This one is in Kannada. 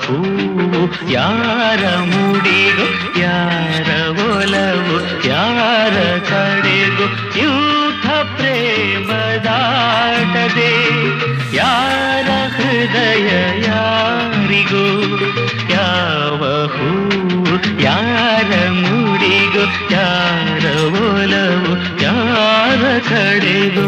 ಹೂವು ಯಾರ ಮುಡಿಗು ಯಾರ ಒಲವು ಯಾರ ಕಡೆಗೂ ಯೂಥ ಪ್ರೇಮದಾಟದೆ ಯಾರ ಹೃದಯ ಯಾರಿಗೂ ಯಾವ ಹೂವು ಯಾರ ಮುಡಿಗು ಯಾರ ಒಲವು ಯಾರ ಕಡೆಗೂ